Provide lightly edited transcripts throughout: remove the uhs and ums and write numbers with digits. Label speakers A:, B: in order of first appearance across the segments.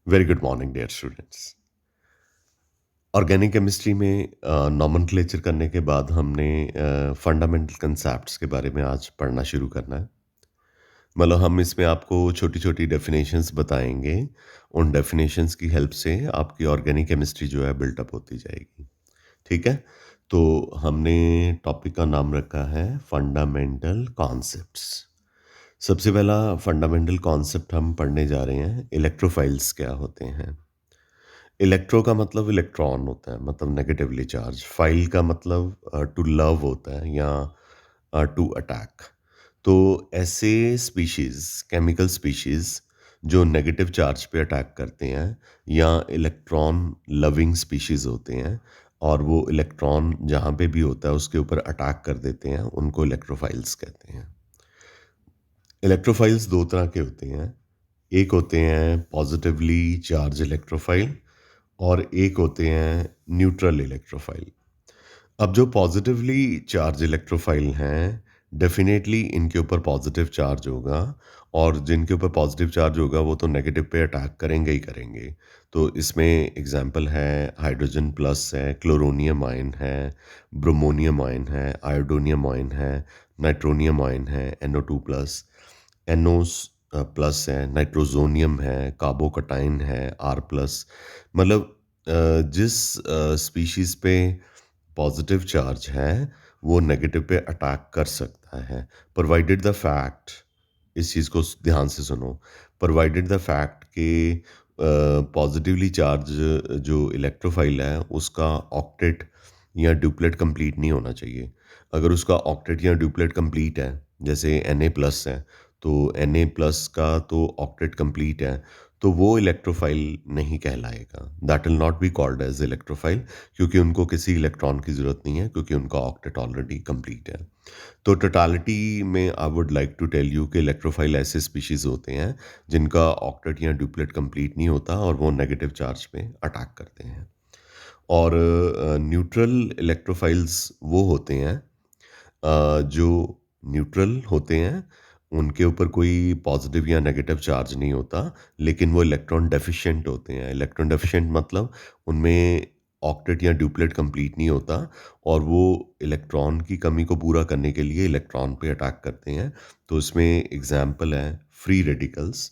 A: Very good morning dear students. Organic chemistry में nomenclature करने के बाद हमने फंडामेंटल कंसेप्ट्स के बारे में आज पढ़ना शुरू करना है। मतलब हम इसमें आपको छोटी छोटी डेफिनेशंस बताएंगे। उन डेफिनेशंस की हेल्प से आपकी ऑर्गेनिक केमिस्ट्री जो है बिल्टअप होती जाएगी। ठीक है। तो हमने टॉपिक का नाम रखा है फंडामेंटल कॉन्सेप्ट्स। सबसे पहला फंडामेंटल कॉन्सेप्ट हम पढ़ने जा रहे हैं, इलेक्ट्रोफाइल्स क्या होते हैं। इलेक्ट्रो का मतलब इलेक्ट्रॉन होता है, मतलब नेगेटिवली चार्ज। फाइल का मतलब टू लव होता है या टू अटैक। तो ऐसे स्पीशीज़, केमिकल स्पीशीज़ जो नेगेटिव चार्ज पे अटैक करते हैं या इलेक्ट्रॉन लविंग स्पीशीज़ होते हैं और वो इलेक्ट्रॉन जहाँ पे भी होता है उसके ऊपर अटैक कर देते हैं, उनको इलेक्ट्रोफाइल्स कहते हैं। इलेक्ट्रोफाइल्स दो तरह के होते हैं। एक होते हैं पॉजिटिवली चार्ज इलेक्ट्रोफाइल और एक होते हैं न्यूट्रल इलेक्ट्रोफाइल। अब जो पॉजिटिवली चार्ज इलेक्ट्रोफाइल हैं, डेफिनेटली इनके ऊपर पॉजिटिव चार्ज होगा और जिनके ऊपर पॉजिटिव चार्ज होगा वो तो नेगेटिव पे अटैक करेंगे ही करेंगे। तो इसमें एग्जांपल है, हाइड्रोजन प्लस है, क्लोरोनियम आयन है, ब्रोमोनियम आयन है, आयोडोनियम आयन है, नाइट्रोनियम आयन है, NO2 प्लस, एनोस प्लस है, नाइट्रोजोनियम है, कार्बोकटाइन है, आर प्लस। मतलब जिस स्पीशीज़ पे पॉजिटिव चार्ज है वो नेगेटिव पे अटैक कर सकता है, प्रोवाइडेड द फैक्ट, इस चीज़ को ध्यान से सुनो, प्रोवाइडेड द फैक्ट कि पॉजिटिवली चार्ज जो इलेक्ट्रोफाइल है उसका ऑक्टेट या ड्यूप्लेट कंप्लीट नहीं होना चाहिए। अगर उसका ऑक्टेट या ड्यूप्लेट कंप्लीट है, जैसे Na प्लस है, तो Na प्लस का तो ऑक्टेट कंप्लीट है, तो वो इलेक्ट्रोफाइल नहीं कहलाएगा। That will not be called as electrophile, क्योंकि उनको किसी इलेक्ट्रॉन की ज़रूरत नहीं है, क्योंकि उनका ऑक्टेट ऑलरेडी कंप्लीट है। तो टोटालिटी में I would like to tell you कि इलेक्ट्रोफाइल ऐसे स्पीशीज़ होते हैं जिनका ऑक्टेट या ड्यूप्लेट कंप्लीट नहीं होता और वो नेगेटिव चार्ज पे अटैक करते हैं। और न्यूट्रल इलेक्ट्रोफाइल्स वो होते हैं जो न्यूट्रल होते हैं, उनके ऊपर कोई पॉजिटिव या नेगेटिव चार्ज नहीं होता, लेकिन वो इलेक्ट्रॉन डेफिशिएंट होते हैं। इलेक्ट्रॉन डेफिशिएंट मतलब उनमें ऑक्टेट या ड्यूप्लेट कंप्लीट नहीं होता और वो इलेक्ट्रॉन की कमी को पूरा करने के लिए इलेक्ट्रॉन पे अटैक करते हैं। तो इसमें एग्जांपल है फ्री रेडिकल्स।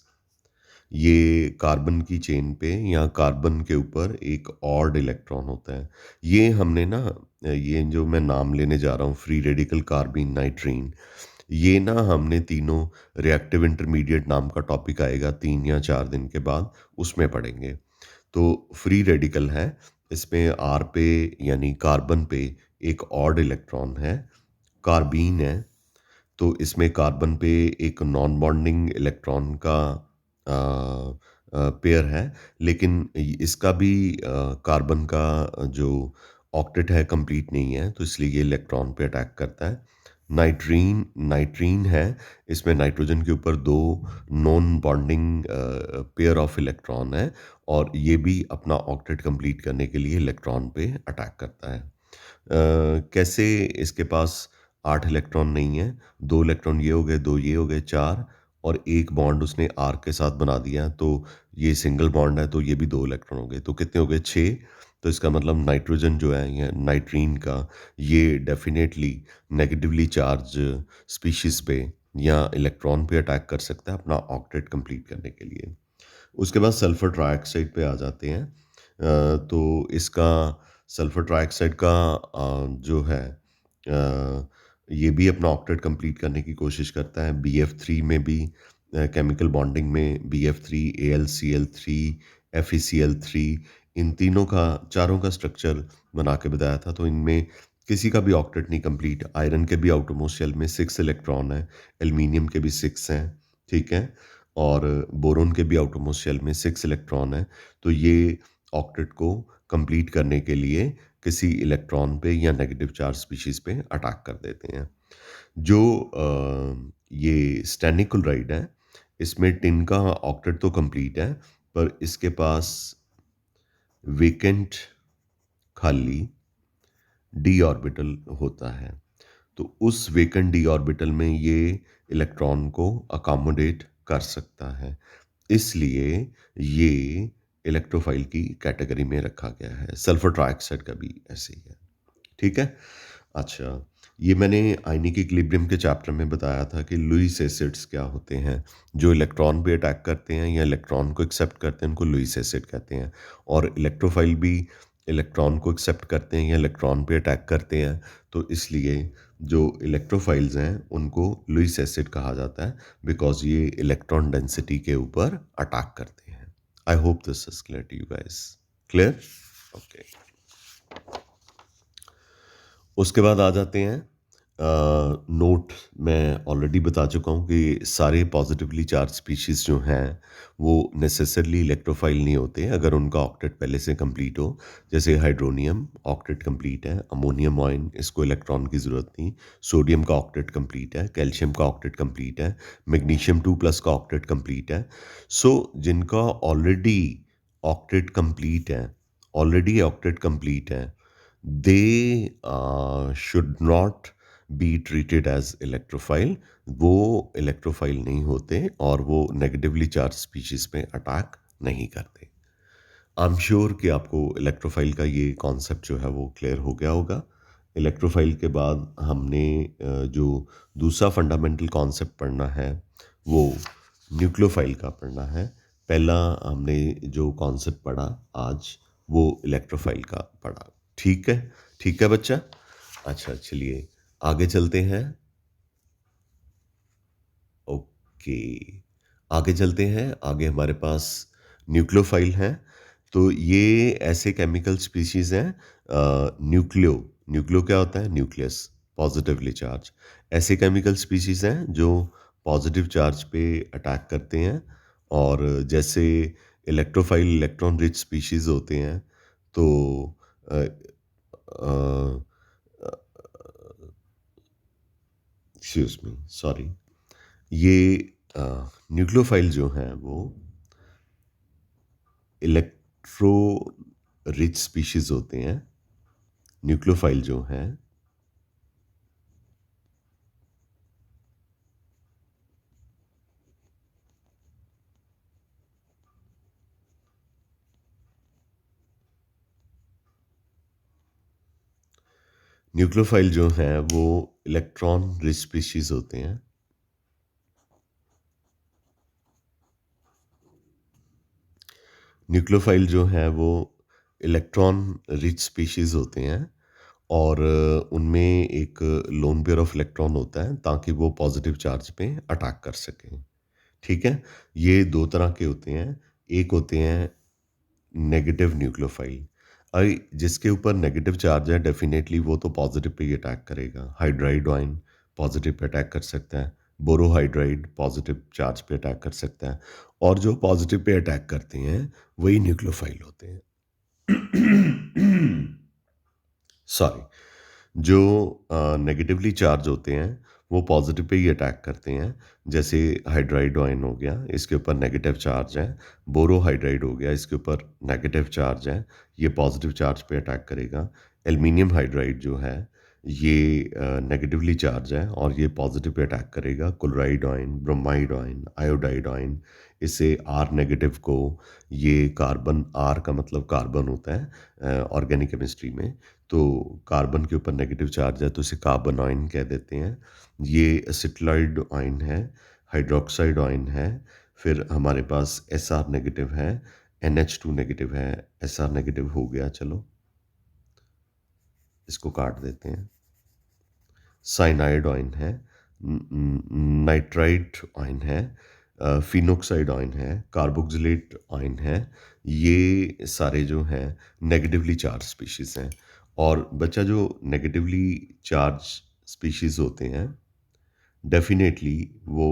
A: ये कार्बन की चेन पे या कार्बन के ऊपर एक ऑड इलेक्ट्रॉन होता है। ये हमने ना, ये जो मैं नाम लेने जा रहा हूँ, फ्री रेडिकल, कार्बीन, नाइट्रीन, ये ना हमने तीनों, रिएक्टिव इंटरमीडिएट नाम का टॉपिक आएगा 3 या 4 दिन के बाद, उसमें पढ़ेंगे। तो फ्री रेडिकल है, इसमें R पे यानी कार्बन पे एक ऑड इलेक्ट्रॉन है। कार्बीन है, तो इसमें कार्बन पे एक नॉन बॉन्डिंग इलेक्ट्रॉन का पेयर है, लेकिन इसका भी कार्बन का जो ऑक्टेट है कंप्लीट नहीं है, तो इसलिए ये इलेक्ट्रॉन पे अटैक करता है। नाइट्रीन नाइट्रीन है, इसमें नाइट्रोजन के ऊपर दो non bonding pair of electron है और ये भी अपना ऑक्टेट कंप्लीट करने के लिए इलेक्ट्रॉन पे अटैक करता है। कैसे इसके पास 8 इलेक्ट्रॉन नहीं है, 2 इलेक्ट्रॉन ये हो गए, 2 ये हो गए, 4, और एक बॉन्ड उसने R के साथ बना दिया, तो ये सिंगल बॉन्ड है, तो ये भी 2 इलेक्ट्रॉन हो गए, तो कितने हो गए? 6। तो इसका मतलब नाइट्रोजन जो है या नाइट्रीन का, ये डेफ़िनेटली नेगेटिवली चार्ज स्पीशीज़ पे या इलेक्ट्रॉन पे अटैक कर सकता है अपना ऑक्टेट कंप्लीट करने के लिए। उसके बाद सल्फर ट्राइऑक्साइड पे आ जाते हैं। तो इसका सल्फर ट्राइऑक्साइड का जो है, ये भी अपना ऑक्टेट कंप्लीट करने की कोशिश करता है। BF3 में भी केमिकल बॉन्डिंग में BF3, AlCl3, FeCl3, इन तीनों का, चारों का स्ट्रक्चर बना के बताया था। तो इनमें किसी का भी ऑक्टेट नहीं कंप्लीट। आयरन के भी आउटरमोस्ट शेल में 6 इलेक्ट्रॉन है, एल्यूमीनियम के भी 6 हैं, ठीक है? और बोरोन के भी आउटरमोस्ट शेल में 6 इलेक्ट्रॉन है। तो ये ऑक्टेट को कंप्लीट करने के लिए किसी इलेक्ट्रॉन पे या नेगेटिव चार्ज स्पीशीज़ पे अटैक कर देते हैं। जो ये स्टैनिक क्लोराइड है, इसमें टिन का ऑक्टेट तो कंप्लीट है, पर इसके पास वेकेंट, खाली डी ऑर्बिटल होता है। तो उस वेकेंट डी ऑर्बिटल में ये इलेक्ट्रॉन को अकोमोडेट कर सकता है। इसलिए ये इलेक्ट्रोफाइल की कैटेगरी में रखा गया है। सल्फर ट्राइऑक्साइड का भी ऐसे ही है। ठीक है? अच्छा, ये मैंने आयनिक इक्विलिब्रियम के चैप्टर में बताया था कि लुईस एसिड्स क्या होते हैं, जो इलेक्ट्रॉन पे अटैक करते हैं या इलेक्ट्रॉन को एक्सेप्ट करते हैं, उनको लुईस एसिड कहते हैं। और इलेक्ट्रोफाइल भी इलेक्ट्रॉन को एक्सेप्ट करते हैं या इलेक्ट्रॉन पे अटैक करते हैं, तो इसलिए जो इलेक्ट्रोफाइल्स हैं, उनको लुईस एसिड कहा जाता है, बिकॉज़ ये इलेक्ट्रॉन डेंसिटी के ऊपर अटैक करते हैं। I hope this is clear to you guys. Clear? Okay. उसके बाद आ जाते हैं नोट। मैं ऑलरेडी बता चुका हूँ कि सारे पॉजिटिवली चार्ज स्पीशीज़ जो हैं वो नेसेसरली इलेक्ट्रोफाइल नहीं होते अगर उनका ऑक्टेट पहले से कंप्लीट हो। जैसे हाइड्रोनियम ऑक्टेट कंप्लीट है, अमोनियम आयन इसको इलेक्ट्रॉन की ज़रूरत नहीं, सोडियम का ऑक्टेट कंप्लीट है, कैल्शियम का ऑक्टेट कंप्लीट है, मैग्नीशियम 2+ का ऑक्टेट कंप्लीट है। सो जिनका ऑलरेडी ऑक्टेट कंप्लीट है, ऑलरेडी ऑक्टेट कंप्लीट है, they should not be treated as electrophile। वो इलेक्ट्रोफाइल नहीं होते और वो नेगेटिवली चार्ज स्पीशीज पे अटैक नहीं करते। आई एम श्योर कि आपको इलेक्ट्रोफाइल का ये कॉन्सेप्ट जो है वो क्लियर हो गया होगा। इलेक्ट्रोफाइल के बाद हमने जो दूसरा फंडामेंटल कॉन्सेप्ट पढ़ना है वो न्यूक्लियोफाइल का पढ़ना है। पहला हमने जो कॉन्सेप्ट पढ़ा आज वो इलेक्ट्रोफाइल का पढ़ा। ठीक है? ठीक है बच्चा? अच्छा चलिए आगे चलते हैं। ओके, आगे चलते हैं। आगे हमारे पास न्यूक्लियोफाइल हैं। तो ये ऐसे केमिकल स्पीशीज़ हैं। न्यूक्लियो, न्यूक्लियो क्या होता है? Nucleus, positively charge. ऐसे केमिकल स्पीशीज़ हैं जो पॉजिटिव चार्ज पे अटैक करते हैं। और जैसे इलेक्ट्रोफाइल इलेक्ट्रॉन रिच स्पीशीज़ होते हैं, तो एक्सक्यूज मी, सॉरी, ये न्यूक्लियोफाइल जो हैं वो इलेक्ट्रो रिच स्पीशीज होते हैं। न्यूक्लियोफाइल जो हैं, न्यूक्लियोफाइल जो हैं वो इलेक्ट्रॉन रिच स्पीशीज होते हैं। न्यूक्लियोफाइल जो हैं वो इलेक्ट्रॉन रिच स्पीशीज होते हैं। और उनमें एक लोन पेयर ऑफ इलेक्ट्रॉन होता है ताकि वो पॉजिटिव चार्ज पे अटैक कर सकें। ठीक है? ये दो तरह के होते हैं। एक होते हैं नेगेटिव न्यूक्लियोफाइल। अरे जिसके ऊपर नेगेटिव चार्ज है डेफिनेटली वो तो पॉजिटिव पे ही अटैक करेगा। Hydride ion positive pay attack कर सकता है, बोरोहाइड्राइड पॉजिटिव चार्ज पे अटैक कर सकता है। और जो पॉजिटिव पे अटैक करते हैं वही न्यूक्लियोफाइल होते हैं। सॉरी, जो नेगेटिवली चार्ज होते हैं वो पॉजिटिव पे ही अटैक करते हैं। जैसे हाइड्राइड आयन हो गया, इसके ऊपर नेगेटिव चार्ज है। बोरोहाइड्राइड हो गया, इसके ऊपर नेगेटिव चार्ज है, ये पॉजिटिव चार्ज पे अटैक करेगा। एल्युमिनियम हाइड्राइड जो है ये नेगेटिवली चार्ज है और ये पॉजिटिव पे अटैक करेगा। Chloride ion, bromide ion, iodide ion, इससे आर नेगेटिव को, ये कार्बन, आर का मतलब कार्बन होता है ऑर्गेनिक केमिस्ट्री में। तो कार्बन के ऊपर नेगेटिव चार्ज है तो इसे कार्बन आयन कह देते हैं। ये एसिटिलाइड आयन है, हाइड्रोक्साइड आयन है। फिर हमारे पास एस आर नेगेटिव है, NH2 नेगेटिव है। एस आर नेगेटिव हो गया, चलो इसको काट देते हैं। साइनाइड आयन है, नाइट्राइट आयन है, फिनोक्साइड आयन है, कार्बोक्सिलेट आयन है। ये सारे जो हैं नेगेटिवली चार्ज स्पीशीज़ हैं। और बच्चा जो नेगेटिवली चार्ज स्पीशीज़ होते हैं डेफिनेटली वो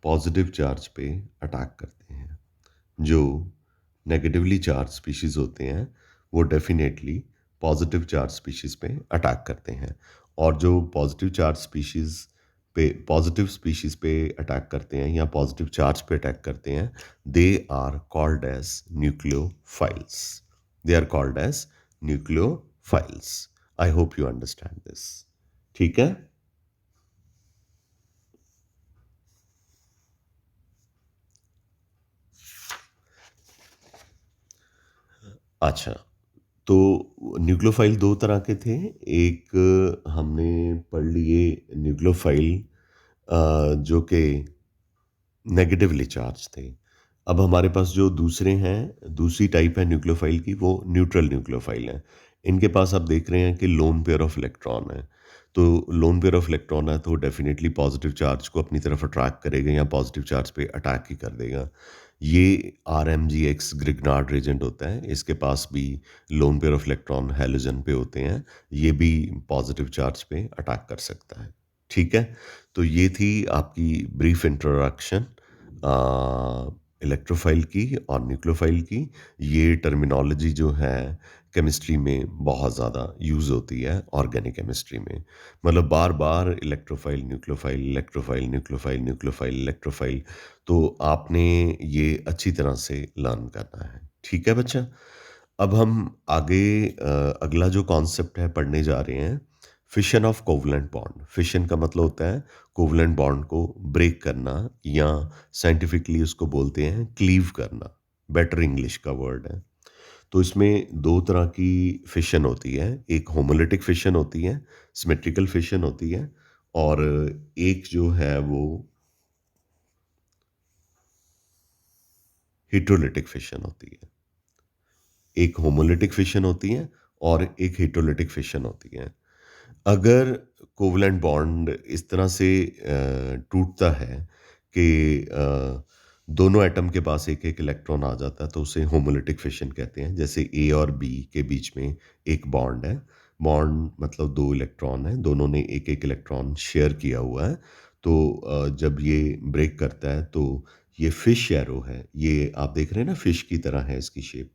A: पॉजिटिव चार्ज पे अटैक करते हैं। जो नेगेटिवली चार्ज स्पीशीज़ होते हैं वो डेफिनेटली पॉजिटिव चार्ज स्पीशीज़ पे अटैक करते हैं। और जो पॉजिटिव स्पीशीज़ पे अटैक करते हैं या पॉजिटिव चार्ज पे अटैक करते हैं, they are called as nucleophiles. They are called as nucleophiles. I hope you understand this. ठीक है? अच्छा, तो न्यूक्लियोफाइल 2 तरह के थे। एक हमने पढ़ लिए न्यूक्लियोफाइल जो कि नेगेटिवली चार्ज थे। अब हमारे पास जो दूसरे हैं, दूसरी टाइप है न्यूक्लियोफाइल की, वो न्यूट्रल न्यूक्लियोफाइल हैं। इनके पास आप देख रहे हैं कि लोन पेयर ऑफ इलेक्ट्रॉन है। तो लोन पेयर ऑफ इलेक्ट्रॉन है तो डेफ़िनिटली पॉज़िटिव चार्ज को अपनी तरफ अट्रैक्ट करेगा या पॉज़िटिव चार्ज पे अटैक ही कर देगा। ये आरएमजीएक्स ग्रिग्नार्ड रीजेंट होता है, इसके पास भी lone pair of electron halogen पे होते हैं। ये भी पॉज़िटिव चार्ज पे अटैक कर सकता है। ठीक है? तो ये थी आपकी ब्रीफ इंट्रोडक्शन इलेक्ट्रोफाइल की और न्यूक्लियोफाइल की। ये टर्मिनोलॉजी जो है केमिस्ट्री में बहुत ज़्यादा यूज़ होती है ऑर्गेनिक केमिस्ट्री में। मतलब बार-बार electrophile, nucleophile, electrophile, nucleophile, nucleophile, electrophile. तो आपने ये अच्छी तरह से लर्न करना है। ठीक है बच्चा? अब हम आगे अगला जो कॉन्सेप्ट है पढ़ने जा रहे हैं, fission of covalent bond. Fission का मतलब होता है कोवलेंट बॉन्ड को ब्रेक करना या साइंटिफिकली उसको बोलते हैं क्लीव करना। बेटर इंग्लिश का वर्ड है। तो इसमें 2 तरह की फिशन होती है। एक होमोलिटिक फिशन होती है, सिमेट्रिकल फिशन होती है और एक जो है वो हेटेरोलिटिक फिशन होती है। एक होमोलिटिक फिशन होती है और एक हेटेरोलिटिक फिशन होती है। अगर कोवलेंट बॉन्ड इस तरह से टूटता है कि दोनों एटम के पास एक-एक इलेक्ट्रॉन आ जाता है तो उसे होमोलिटिक फिशन कहते हैं। जैसे ए और बी के बीच में एक बॉन्ड है। बॉन्ड मतलब 2 इलेक्ट्रॉन हैं, दोनों ने एक-एक इलेक्ट्रॉन शेयर किया हुआ है। तो जब ये ब्रेक करता है तो ये फिश एरो है। ये आप देख रहे हैं ना फिश की तरह है इसकी शेप।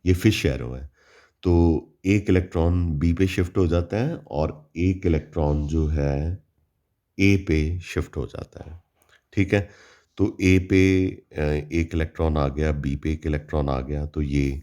A: ये फिश एरो है। तो एक इलेक्ट्रॉन बी पे शिफ्ट हो जाता है और एक इलेक्ट्रॉन जो है ए पे शिफ्ट हो जाता है। ठीक है? तो ए पे एक इलेक्ट्रॉन आ गया, बी पे एक इलेक्ट्रॉन आ गया, तो ये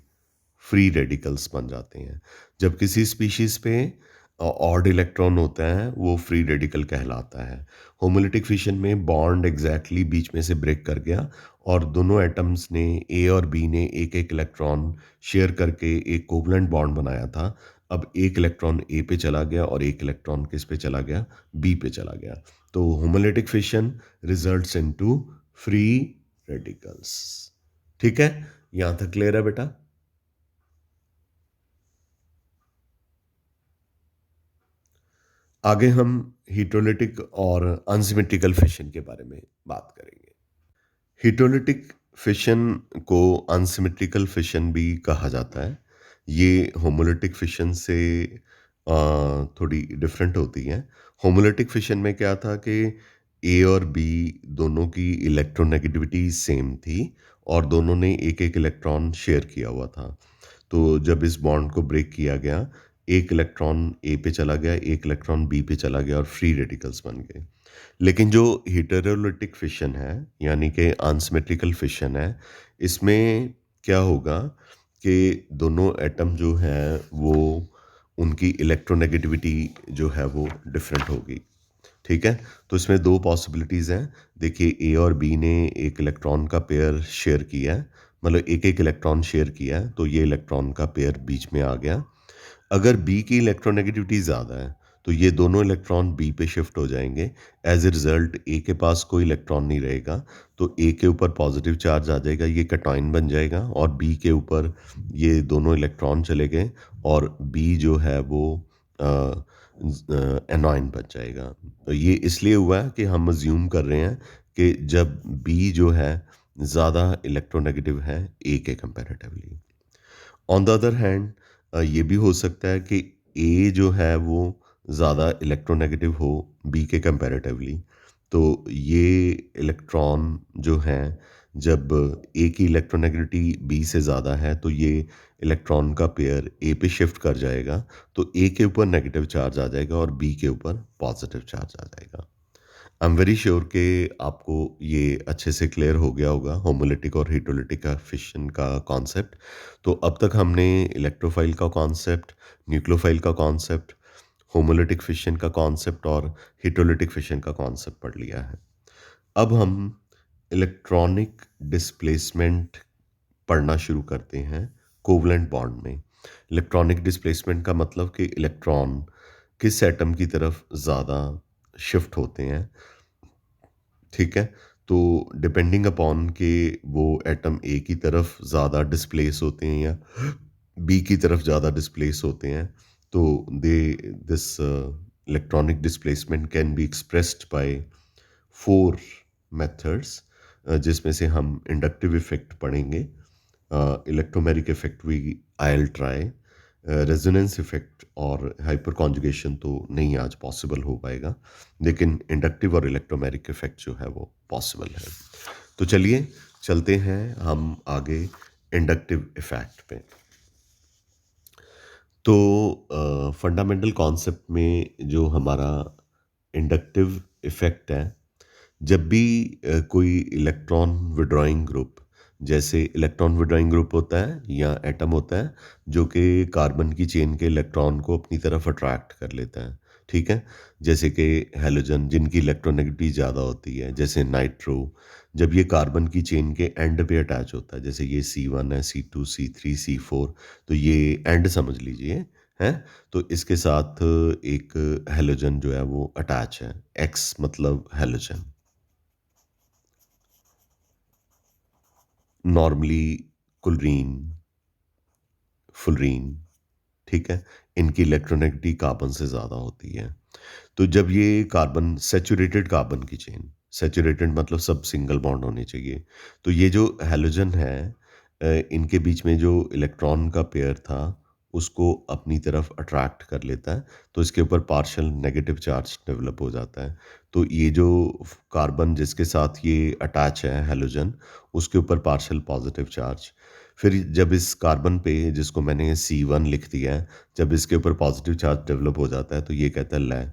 A: फ्री रेडिकल्स बन जाते हैं। जब किसी स्पीशीज़ पे ऑड इलेक्ट्रॉन होता है, वो फ्री रेडिकल कहलाता है। होमोलिटिक फिशन में बॉन्ड एग्ज़ैक्टली बीच में से ब्रेक कर गया और दोनों एटम्स ने ए और बी ने एक-एक इलेक्ट्रॉन शेयर करके एक कोवलेंट बॉन्ड बनाया था। अब एक इलेक्ट्रॉन ए पे चला गया और एक इलेक्ट्रॉन किस पे चला गया? बी पे चला गया। तो homolytic fission results into free radicals. ठीक है? यहाँ तक क्लियर है बेटा? आगे हम हेटेरोलिटिक और अनसिमेट्रिकल फिशन के बारे में बात करेंगे। हेटेरोलिटिक फिशन को अनसिमेट्रिकल फिशन भी कहा जाता है। ये होमोलिटिक फिशन से थोड़ी डिफरेंट होती हैं। होमोलिटिक फिशन में क्या था कि ए और बी दोनों की इलेक्ट्रोनेगेटिविटी सेम थी और दोनों ने एक-एक इलेक्ट्रॉन शेयर किया हुआ था। तो जब इस बॉन्ड को ब्रेक किया गया, एक इलेक्ट्रॉन ए पे चला गया, एक इलेक्ट्रॉन बी पे चला गया और फ्री रेडिकल्स बन गए। लेकिन जो हेटेरोलिटिक फिशन है, यानी कि अनसिमेट्रिकल फिशन है, इसमें क्या होगा कि दोनों एटम जो हैं, वो उनकी इलेक्ट्रोनेगेटिविटी जो है वो डिफरेंट होगी। ठीक है? तो इसमें 2 पॉसिबिलिटीज़ हैं। देखिए ए और बी ने एक इलेक्ट्रॉन का पेयर शेयर किया है, मतलब एक-एक इलेक्ट्रॉन शेयर किया है, तो ये इलेक्ट्रॉन का पेयर बीच में आ गया। अगर बी की इलेक्ट्रोनेगेटिविटी ज़्यादा है, तो ये दोनों इलेक्ट्रॉन बी पे शिफ्ट हो जाएँगे। एज़ अ रिज़ल्ट ए के पास कोई इलेक्ट्रॉन नहीं रहेगा, तो ए के ऊपर पॉज़िटिव चार्ज आ जाएगा, ये कैटायन बन जाएगा और बी के ऊपर ये दोनों इलेक्ट्रॉन चले गए और बी जो है वो एनॉयन बन जाएगा। तो ये इसलिए हुआ है कि हम अज़्यूम कर रहे हैं कि जब बी जो है ज़्यादा इलेक्ट्रोनेगेटिव है ए के comparatively. On the other hand ये भी हो सकता है कि ए जो है वो ज़्यादा इलेक्ट्रोनेगेटिव हो बी के कंपैरेटिवली। तो ये इलेक्ट्रॉन जो हैं जब ए की इलेक्ट्रोनेगेटिविटी बी से ज़्यादा है तो ये इलेक्ट्रॉन का पेयर ए पे शिफ्ट कर जाएगा। तो ए के ऊपर नेगेटिव चार्ज आ जाएगा और बी के ऊपर पॉजिटिव चार्ज आ जाएगा। आई एम वेरी श्योर कि आपको ये अच्छे से क्लियर हो गया होगा होमोलिटिक और हेटेरोलिटिक का फिशन का कॉन्सेप्ट। तो अब तक हमने इलेक्ट्रोफाइल का कॉन्सेप्ट, न्यूक्लियोफाइल का कॉन्सेप्ट, होमोलिटिक फिशन का कॉन्सेप्ट और हेटेरोलिटिक फिशन का कॉन्सेप्ट पढ़ लिया है। अब हम इलेक्ट्रॉनिक डिस्प्लेसमेंट पढ़ना शुरू करते हैं कोवलेंट बॉन्ड में। इलेक्ट्रॉनिक डिस्प्लेसमेंट का मतलब कि इलेक्ट्रॉन किस एटम की तरफ ज़्यादा शिफ्ट होते हैं, ठीक है? तो डिपेंडिंग अपॉन के वो एटम ए की तरफ ज़्यादा डिस्प्लेस होते हैं या बी की तरफ ज़्यादा डिस्प्लेस होते हैं, तो they this electronic displacement can be expressed by 4 methods, जिसमें से हम इंडक्टिव इफ़ेक्ट पढ़ेंगे, electromeric effect we I'll try, resonance effect और हाइपर कॉन्जुगेशन तो नहीं आज पॉसिबल हो पाएगा, लेकिन इंडक्टिव और इलेक्ट्रोमेरिक इफ़ेक्ट जो है वो पॉसिबल है। तो चलिए चलते हैं हम आगे इंडक्टिव इफ़ेक्ट पे। तो फंडामेंटल कॉन्सेप्ट में जो हमारा इंडक्टिव इफ़ेक्ट है, जब भी कोई इलेक्ट्रॉन विड्रॉइंग ग्रुप, जैसे इलेक्ट्रॉन विड्रॉइंग ग्रुप होता है या एटम होता है जो कि कार्बन की चेन के इलेक्ट्रॉन को अपनी तरफ अट्रैक्ट कर लेता है, ठीक है? जैसे कि हैलोजन जिनकी इलेक्ट्रोनेगेटिविटी ज़्यादा होती है, जैसे नाइट्रो, जब ये कार्बन की चेन के एंड पे अटैच होता है, जैसे ये C1 है, C2, C3, C4, तो ये एंड समझ लीजिए, हैं? तो इसके साथ एक हैलोजन जो है वो अटैच है, X मतलब हैलोजन। नॉर्मली क्लोरीन, फ्लोरीन, ठीक है? इनकी इलेक्ट्रोनेगेटिविटी कार्बन से ज़्यादा होती है। तो जब ये कार्बन सैचुरेटेड कार्बन की चेन, सैचुरेटेड मतलब सब सिंगल बॉन्ड होने चाहिए। तो ये जो हैलोजन है, इनके बीच में जो इलेक्ट्रॉन का पेयर था, उसको अपनी तरफ अट्रैक्ट कर लेता है, तो इसके ऊपर पार्शियल नेगेटिव चार्ज डेवलप हो जाता है। तो ये जो कार्बन जिसके साथ ये अटैच है हैलोजन, उसके ऊपर पार्शियल पॉजिटिव चार्ज। फिर जब इस कार्बन पे जिसको मैंने C1 लिख दिया है, जब इसके ऊपर पॉजिटिव चार्ज डेवलप हो जाता है, तो ये कहता है लै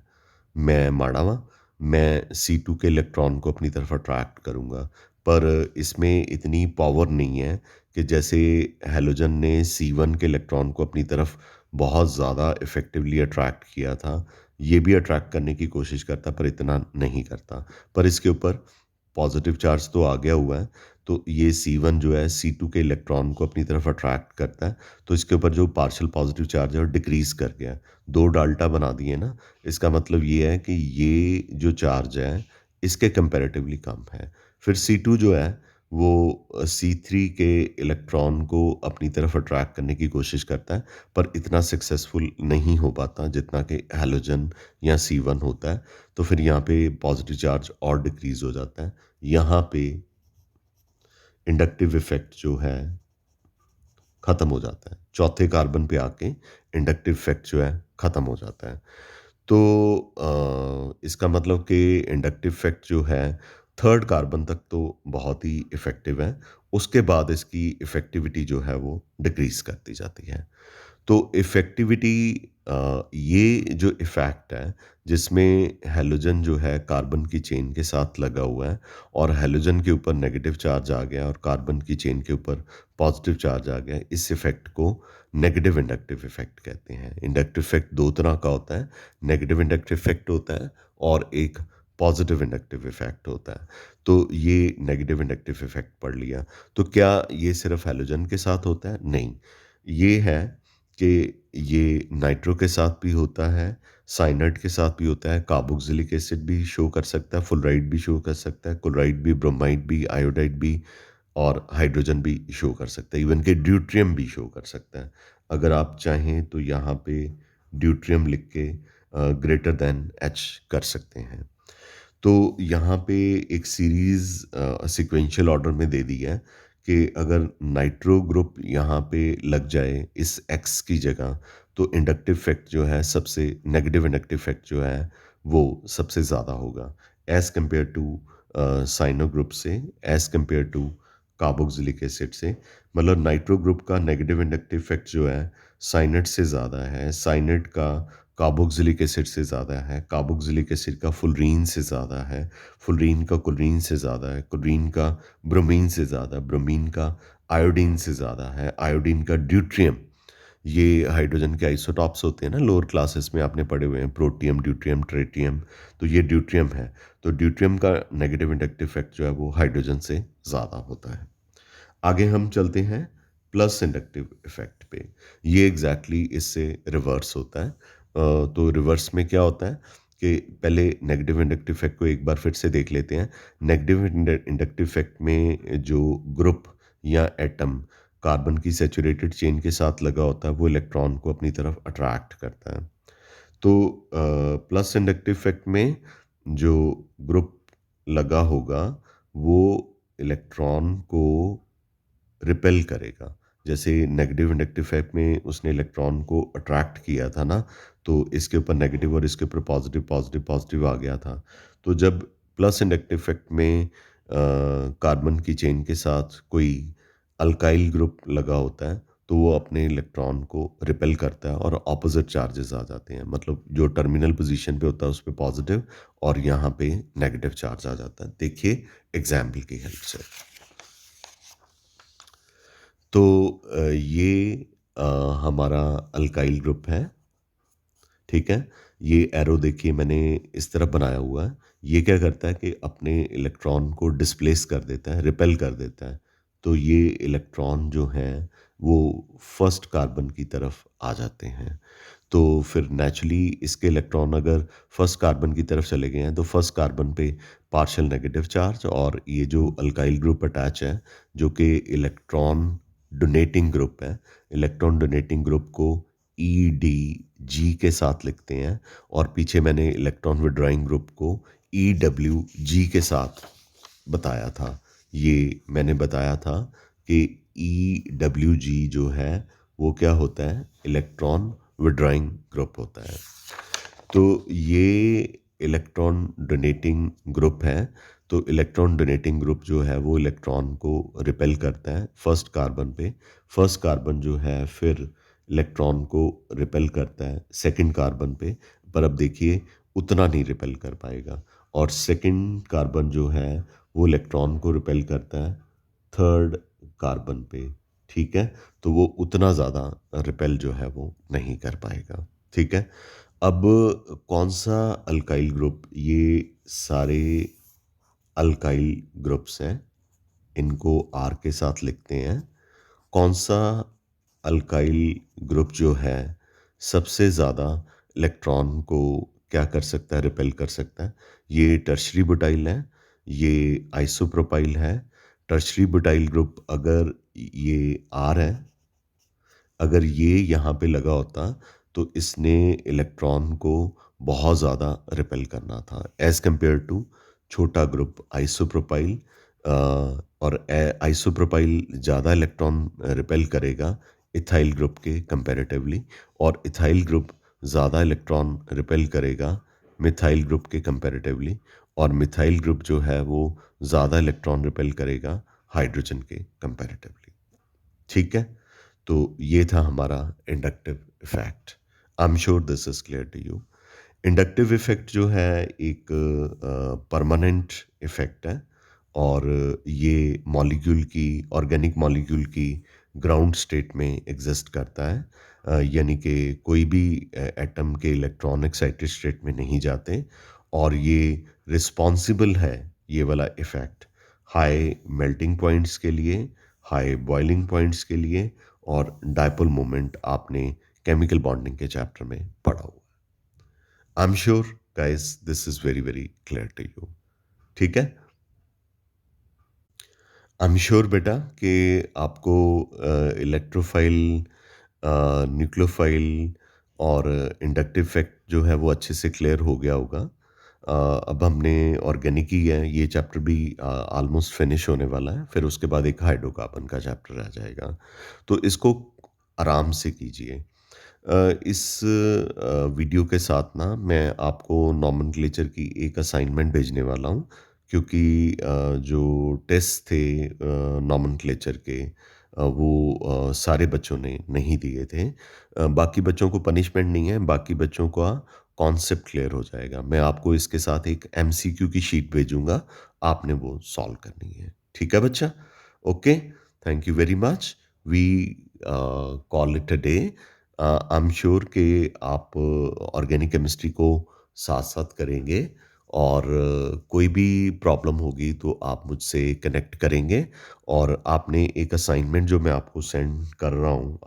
A: मैं माड़ा वां, मैं C2 के इलेक्ट्रॉन को अपनी तरफ अट्रैक्ट करूँगा। पर इसमें इतनी पावर नहीं है कि जैसे हैलोजन ने C1 के इलेक्ट्रॉन को अपनी तरफ बहुत ज़्यादा इफ़ेक्टिवली अट्रैक्ट किया था, ये भी अट्रैक्ट करने की कोशिश करता पर इतना नहीं करता। पर इसके ऊपर पॉजिटिव चार्ज तो आ गया हुआ है, तो ये C1 जो है C2 के इलेक्ट्रॉन को अपनी तरफ अट्रैक्ट करता है, तो इसके ऊपर जो पार्शियल पॉजिटिव चार्ज है वो डिक्रीज़ कर गया। 2 डाल्टा बना दिए ना, इसका मतलब ये है कि ये जो चार्ज है, इसके कंपैरेटिवली कम है। फिर C2 जो है, वो C3 के इलेक्ट्रॉन को अपनी तरफ अट्रैक्ट करने की कोशिश करता है, पर इतना सक्सेसफुल नहीं हो पाता जितना कि हैलोजन या C1 होता है। तो फिर यहाँ पे पॉजिटिव चार्ज और डिक्रीज़ हो जाता है। यहाँ पे इंडक्टिव इफ़ेक्ट जो है ख़त्म हो जाता है। चौथे कार्बन पे आके इंडक्टिव इफ़ेक्ट जो है ख़त्म हो जाता है। तो इसका मतलब कि इंडक्टिव इफ़ेक्ट जो है 3rd कार्बन तक तो बहुत ही इफ़ेक्टिव है। उसके बाद इसकी इफ़ेक्टिविटी जो है वो डिक्रीज़ करती जाती है। तो इफ़ेक्टिविटी, ये जो इफ़ेक्ट है जिसमें हैलोजन जो है कार्बन की चेन के साथ लगा हुआ है और हैलोजन के ऊपर नेगेटिव चार्ज आ गया और कार्बन की चेन के ऊपर पॉजिटिव चार्ज आ गया, इस इफ़ेक्ट को नेगेटिव इंडक्टिव इफ़ेक्ट कहते हैं। इंडक्टिव इफ़ेक्ट 2 तरह का होता है, नेगेटिव इंडक्टिव इफ़ेक्ट होता है और एक पॉजिटिव इंडक्टिव इफ़ेक्ट होता है। तो ये नेगेटिव इंडक्टिव इफ़ेक्ट पढ़ लिया। तो क्या ये सिर्फ़ हैलोजन के साथ होता है? नहीं। ये है कि ये नाइट्रो के साथ भी होता है, साइनाइड के साथ भी होता है, कार्बोक्सिलिक एसिड भी शो कर सकता है, फ्लोराइड भी शो कर सकता है, क्लोराइड भी, ब्रोमाइड भी, आयोडाइड भी और हाइड्रोजन भी शो कर सकता है, इवन कि ड्यूटेरियम भी शो कर सकता है। अगर आप चाहें तो यहाँ पे ड्यूटेरियम लिख के ग्रेटर दैन H कर सकते हैं। तो यहाँ पे एक सीरीज़ सीक्वेंशियल ऑर्डर में दे दी है कि अगर नाइट्रो ग्रुप यहाँ पे लग जाए इस एक्स की जगह, तो इंडक्टिव इफेक्ट जो है सबसे नेगेटिव इंडक्टिव इफेक्ट जो है वो सबसे ज़्यादा होगा as compare to cyano group से, as compare to carboxylic acid से। मतलब नाइट्रो ग्रुप का नेगेटिव इंडक्टिव इफेक्ट जो है साइनेट से ज़्यादा है, साइनेट का कार्बोक्सिलिक एसिड से ज़्यादा है, कार्बोक्सिलिक एसिड का फुलरीन से ज़्यादा है, फुलरीन का क्लोरीन से ज़्यादा है, क्लोरीन का ब्रोमीन से ज़्यादा, ब्रोमीन का आयोडीन से ज़्यादा है, आयोडीन का ड्यूट्रियम। ये हाइड्रोजन के आइसोटॉप्स होते हैं ना, लोअर क्लासेस में आपने पढ़े हुए हैं, प्रोटियम, ड्यूट्रियम, ट्रिटियम, तो ये ड्यूट्रियम है। तो ड्यूट्रियम का नेगेटिव इंडक्टिव इफेक्ट जो है वो हाइड्रोजन से ज़्यादा होता है। आगे हम चलते हैं प्लस इंडक्टिव इफ़ेक्ट पे। ये एग्ज़ैक्टली इससे रिवर्स होता है। तो रिवर्स में क्या होता है कि पहले नेगेटिव इंडक्टिव इफ़ेक्ट को एक बार फिर से देख लेते हैं। नेगेटिव इंडक्टिव इफ़ेक्ट में जो ग्रुप या एटम कार्बन की सैचुरेटेड चेन के साथ लगा होता है, वो इलेक्ट्रॉन को अपनी तरफ अट्रैक्ट करता है। तो प्लस इंडक्टिव इफ़ेक्ट में जो ग्रुप लगा होगा, वो इलेक्ट्रॉन को रिपेल करेगा। जैसे नेगेटिव इंडक्टिव इफ़ेक्ट में उसने इलेक्ट्रॉन को अट्रैक्ट किया था ना, तो इसके ऊपर नेगेटिव और इसके ऊपर पॉज़िटिव, पॉज़िटिव, पॉज़िटिव आ गया था। तो जब प्लस इंडक्टिव इफ़ेक्ट में कार्बन की चेन के साथ कोई अल्काइल ग्रुप लगा होता है, तो वो अपने इलेक्ट्रॉन को रिपेल करता है और ऑपोज़िट चार्जेस आ जाते हैं। मतलब जो टर्मिनल पोज़ीशन पे होता है, उस पे पॉज़िटिव और यहाँ पे नेगेटिव चार्ज आ जाता है। देखिए एग्ज़ाम्पल की हेल्प से। तो ये अ, हमारा अल्काइल ग्रुप है, ठीक है? ये एरो देखिए मैंने इस तरफ बनाया हुआ है। ये क्या करता है कि अपने इलेक्ट्रॉन को डिस्प्लेस कर देता है, रिपेल कर देता है। तो ये इलेक्ट्रॉन जो हैं, वो फर्स्ट कार्बन की तरफ आ जाते हैं। तो फिर नेचुरली इसके इलेक्ट्रॉन अगर फर्स्ट कार्बन की तरफ चले गए हैं, तो फर्स्ट कार्बन पे पार्शियल नेगेटिव चार्ज और ये जो अल्काइल ग्रुप अटैच है, जो कि इलेक्ट्रॉन डोनेटिंग ग्रुप है, इलेक्ट्रॉन डोनेटिंग ग्रुप को ईडीजी के साथ लिखते हैं और पीछे मैंने इलेक्ट्रॉन विड्रॉइंग ग्रुप को ईडब्ल्यूजी के साथ बताया था। ये मैंने बताया था कि ईडब्ल्यूजी जो है, वो क्या होता है? इलेक्ट्रॉन विड्रॉइंग ग्रुप होता है। तो ये इलेक्ट्रॉन डोनेटिंग ग्रुप है। तो इलेक्ट्रॉन डोनेटिंग ग्रुप जो है वो इलेक्ट्रॉन को रिपेल करता है फर्स्ट कार्बन पे। फर्स्ट कार्बन जो है फिर इलेक्ट्रॉन को रिपेल करता है सेकंड कार्बन पे। पर अब देखिए उतना नहीं रिपेल कर पाएगा और सेकंड कार्बन जो है वो इलेक्ट्रॉन को रिपेल करता है थर्ड कार्बन पे। ठीक है? तो वो उतना ज़्यादा रिपेल जो है वो नहीं कर पाएगा। ठीक है? अब कौन-सा अल्काइल ग्रुप ये सारे अल्काइल ग्रुप्स हैं, इनको आर के साथ लिखते हैं। कौन-सा अल्काइल ग्रुप जो है, सबसे ज़्यादा इलेक्ट्रॉन को क्या कर सकता है, रिपेल कर सकता है? ये टर्शियरी ब्यूटाइल है, ये आइसोप्रोपाइल है। टर्शियरी ब्यूटाइल ग्रुप अगर ये आर है, अगर ये यहाँ पे लगा होता तो इसने इलेक्ट्रॉन को बहुत ज़्यादा रिपेल करना था एज़ कंपेयर टू छोटा ग्रुप आइसोप्रोपाइल। और आइसोप्रोपाइल ज़्यादा इलेक्ट्रॉन रिपेल करेगा इथाइल ग्रुप के कंपैरेटिवली और इथाइल ग्रुप ज़्यादा इलेक्ट्रॉन रिपेल करेगा मिथाइल ग्रुप के कंपैरेटिवली और मिथाइल ग्रुप जो है वो ज़्यादा इलेक्ट्रॉन रिपेल करेगा हाइड्रोजन के कंपैरेटिवली। ठीक है? तो ये था हमारा inductive effect. I am sure this is clear to you. Inductive effect जो है एक परमानेंट इफ़ेक्ट है और ये मॉलिक्यूल की ऑर्गेनिक मॉलिक्यूल की ग्राउंड स्टेट में एग्जिस्ट करता है। यानी कि कोई भी एटम के इलेक्ट्रॉन एक्साइटेड स्टेट में नहीं जाते और ये रिस्पॉन्सिबल है ये वाला इफ़ेक्ट हाई मेल्टिंग पॉइंट्स के लिए, हाई बॉइलिंग पॉइंट्स के लिए और डायपोल मोमेंट आपने केमिकल बॉन्डिंग के चैप्टर में पढ़ा हुआ। I am sure guys this is very very clear to you. ठीक है? आई एम श्योर बेटा कि आपको इलेक्ट्रोफाइल, न्यूक्लियोफाइल और इंडक्टिव इफेक्ट जो है वो अच्छे से क्लियर हो गया होगा। अब हमने ऑर्गेनिक ही है, ये चैप्टर भी ऑलमोस्ट फिनिश होने वाला है। फिर उसके बाद एक हाइड्रोकार्बन का चैप्टर रह जाएगा। तो इसको आराम से कीजिए। इस वीडियो के साथ ना मैं आपको नोमेनक्लेचर की एक असाइनमेंट भेजने वाला हूँ क्योंकि जो टेस्ट थे नोमेनक्लेचर के वो सारे बच्चों ने नहीं दिए थे। बाकी बच्चों को पनिशमेंट नहीं है, बाकी बच्चों का कॉन्सेप्ट क्लियर हो जाएगा। मैं आपको इसके साथ एक एमसीक्यू की शीट भेजूँगा, आपने वो सॉल्व करनी है। ठीक है बच्चा? Okay, thank you very much. We call it a day. I am sure कि आप ऑर्गेनिक केमिस्ट्री को साथ-साथ करेंगे और कोई भी प्रॉब्लम होगी तो आप मुझसे कनेक्ट करेंगे और आपने एक असाइनमेंट जो मैं आपको सेंड कर रहा हूँ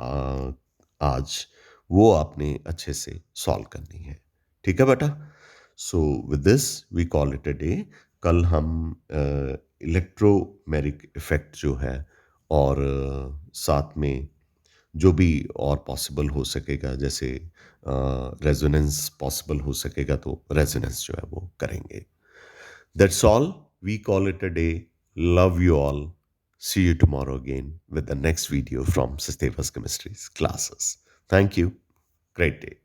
A: आज, वो आपने अच्छे से सॉल्व करनी है। ठीक है बेटा? So with this we call it a day. कल हम इलेक्ट्रोमैग्नेटिक इफ़ेक्ट जो है और साथ में जो भी और पॉसिबल हो सकेगा, जैसे रेजोनेंस पॉसिबल हो सकेगा तो रेजोनेंस जो है वो करेंगे। That's all, we call it a day. Love you all. See you tomorrow again with the next video from Sisteva's Chemistry's classes. Thank you. Great day.